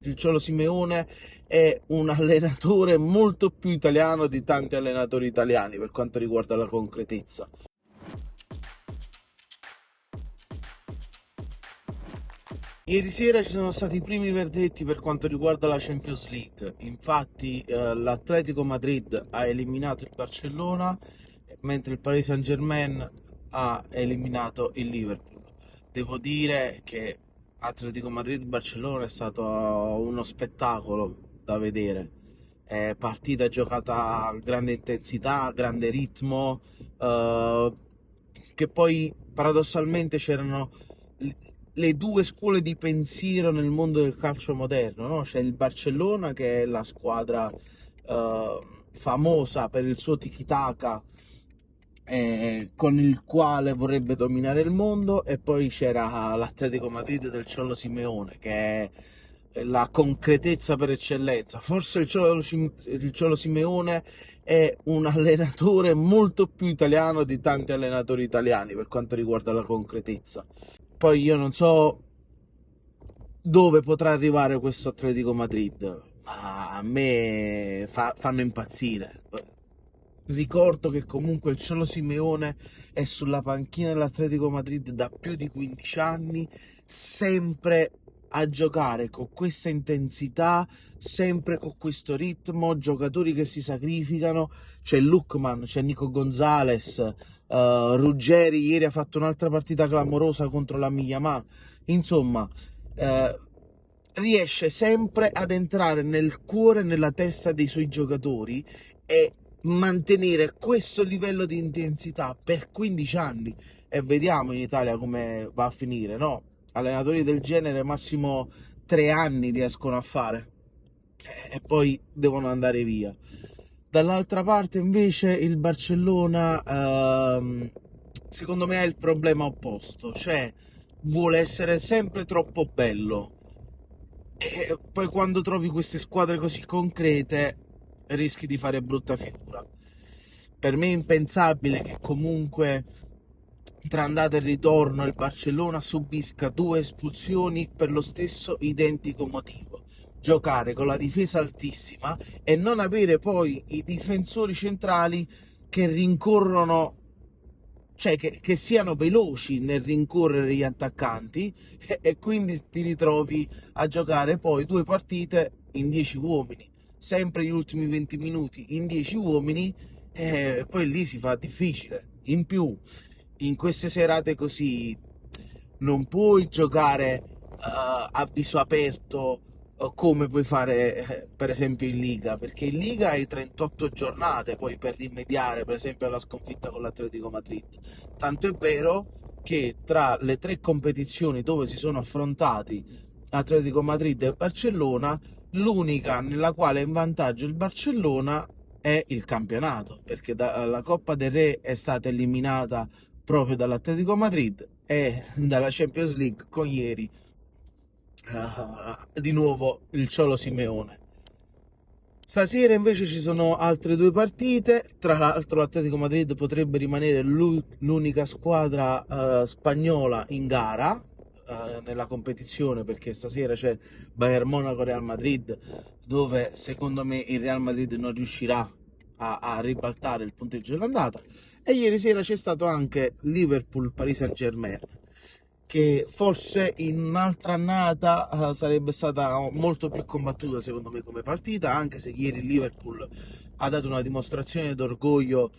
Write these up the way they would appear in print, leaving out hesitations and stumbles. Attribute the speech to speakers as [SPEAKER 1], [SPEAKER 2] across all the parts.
[SPEAKER 1] il Cholo Simeone è un allenatore molto più italiano di tanti allenatori italiani per quanto riguarda la concretezza. Ieri sera ci sono stati i primi verdetti per quanto riguarda la Champions League. Infatti l'Atletico Madrid ha eliminato il Barcellona, mentre il Paris Saint-Germain ha eliminato il Liverpool. Devo dire che Atletico Madrid-Barcellona è stato uno spettacolo da vedere. È partita giocata a grande intensità, grande ritmo, che poi paradossalmente c'erano le due scuole di pensiero nel mondo del calcio moderno, no? C'è il Barcellona, che è la squadra famosa per il suo tiki-taka, con il quale vorrebbe dominare il mondo, e poi c'era l'Atletico Madrid del Cholo Simeone, che è la concretezza per eccellenza. Forse il Cholo Simeone è un allenatore molto più italiano di tanti allenatori italiani per quanto riguarda la concretezza. Poi io non so dove potrà arrivare questo Atletico Madrid, ma a me fanno impazzire. Ricordo che comunque il Cholo Simeone è sulla panchina dell'Atletico Madrid da più di 15 anni, sempre a giocare con questa intensità, sempre con questo ritmo, giocatori che si sacrificano. C'è Lookman, c'è Nico Gonzalez, Ruggeri ieri ha fatto un'altra partita clamorosa contro la Yamal. Insomma, eh, riesce sempre ad entrare nel cuore e nella testa dei suoi giocatori e mantenere questo livello di intensità per 15 anni. E vediamo in Italia come va a finire, no? Allenatori del genere massimo 3 anni riescono a fare e poi devono andare via. Dall'altra parte invece il Barcellona secondo me ha il problema opposto, cioè vuole essere sempre troppo bello, e poi quando trovi queste squadre così concrete rischi di fare brutta figura. Per me è impensabile che comunque tra andata e ritorno il Barcellona subisca 2 espulsioni per lo stesso identico motivo: giocare con la difesa altissima e non avere poi i difensori centrali che rincorrono, cioè che siano veloci nel rincorrere gli attaccanti, e quindi ti ritrovi a giocare poi 2 partite in 10 uomini, sempre gli ultimi 20 minuti in 10 uomini, e poi lì si fa difficile. In più, in queste serate così non puoi giocare a viso aperto, come puoi fare per esempio in Liga, perché in Liga hai 38 giornate poi per rimediare per esempio alla sconfitta con l'Atletico Madrid. Tanto è vero che tra le 3 competizioni dove si sono affrontati Atletico Madrid e Barcellona, l'unica nella quale è in vantaggio il Barcellona è il campionato, perché la Coppa del Re è stata eliminata proprio dall'Atletico Madrid, e dalla Champions League con ieri di nuovo il Cholo Simeone. Stasera invece ci sono altre 2 partite, tra l'altro l'Atletico Madrid potrebbe rimanere l'unica squadra spagnola in gara nella competizione, perché stasera c'è Bayern Monaco-Real Madrid, dove secondo me il Real Madrid non riuscirà a ribaltare il punteggio dell'andata. E ieri sera c'è stato anche Liverpool-Paris Saint-Germain, che forse in un'altra annata sarebbe stata molto più combattuta secondo me come partita, anche se ieri il Liverpool ha dato una dimostrazione d'orgoglio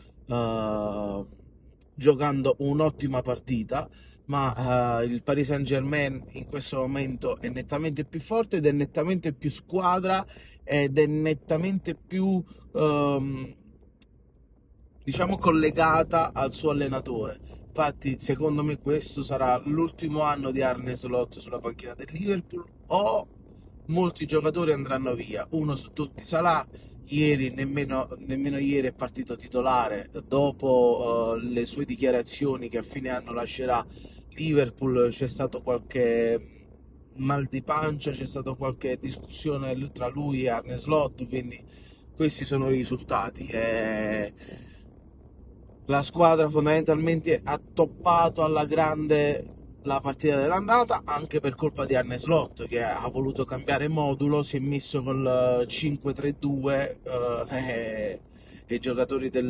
[SPEAKER 1] giocando un'ottima partita, ma il Paris Saint-Germain in questo momento è nettamente più forte ed è nettamente più squadra ed è nettamente più diciamo collegata al suo allenatore. Infatti secondo me questo sarà l'ultimo anno di Arne Slot sulla panchina del Liverpool, o molti giocatori andranno via. Uno su tutti, Salah, ieri nemmeno ieri è partito titolare dopo le sue dichiarazioni che a fine anno lascerà Liverpool. C'è stato qualche mal di pancia, c'è stata qualche discussione tra lui e Arne Slot, quindi questi sono i risultati. La squadra fondamentalmente ha toppato alla grande la partita dell'andata, anche per colpa di Arne Slot che ha voluto cambiare modulo, si è messo col 5-3-2 e i giocatori in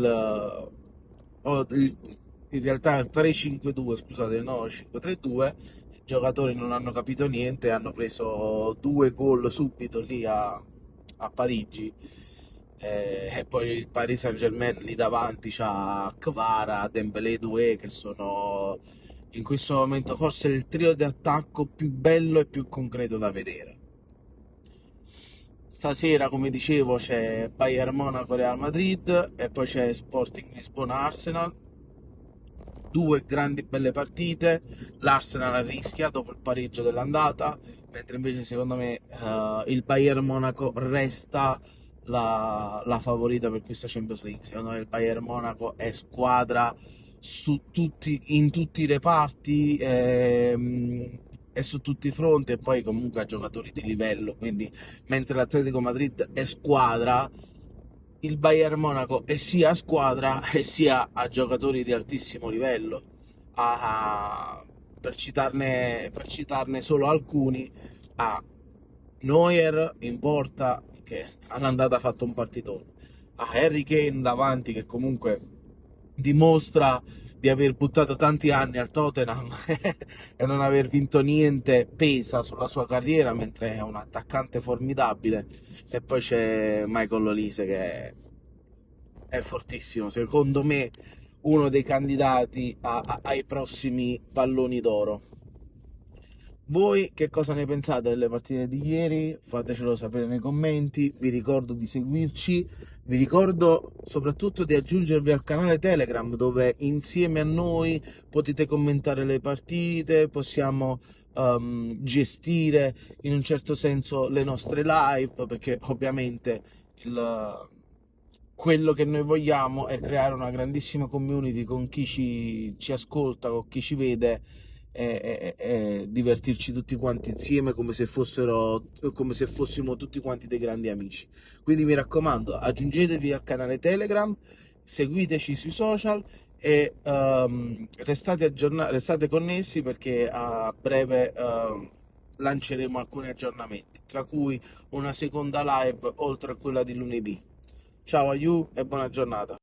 [SPEAKER 1] realtà il 3-5-2, scusate, no, 5-3-2, i giocatori non hanno capito niente e hanno preso 2 gol subito lì a Parigi. E poi il Paris Saint-Germain lì davanti c'ha Kvara, Dembélé, Doué, che sono in questo momento forse il trio di attacco più bello e più concreto da vedere. Stasera, come dicevo, c'è Bayern Monaco Real Madrid e poi c'è Sporting Lisbona Arsenal. Due grandi belle partite. L'Arsenal rischia dopo il pareggio dell'andata, mentre invece secondo me il Bayern Monaco resta la favorita per questa Champions League. Secondo me il Bayern Monaco è squadra in tutti i reparti e su tutti i fronti, e poi comunque ha giocatori di livello, quindi mentre l'Atletico Madrid è squadra, il Bayern Monaco è sia squadra e sia a giocatori di altissimo livello. Per citarne solo alcuni, a Neuer in porta, che all'andata ha fatto un partitone, a Harry Kane davanti, che comunque dimostra di aver buttato tanti anni al Tottenham e non aver vinto niente, pesa sulla sua carriera, mentre è un attaccante formidabile. E poi c'è Michael Olise che è fortissimo, secondo me uno dei candidati ai prossimi palloni d'oro. Voi che cosa ne pensate delle partite di ieri? Fatecelo sapere nei commenti, vi ricordo di seguirci, vi ricordo soprattutto di aggiungervi al canale Telegram, dove insieme a noi potete commentare le partite, possiamo gestire in un certo senso le nostre live, perché ovviamente quello che noi vogliamo è creare una grandissima community con chi ci ascolta, con chi ci vede, e divertirci tutti quanti insieme come se fossimo tutti quanti dei grandi amici. Quindi mi raccomando, aggiungetevi al canale Telegram, seguiteci sui social e restate connessi, perché a breve lanceremo alcuni aggiornamenti, tra cui una seconda live oltre a quella di lunedì. Ciao a you e buona giornata.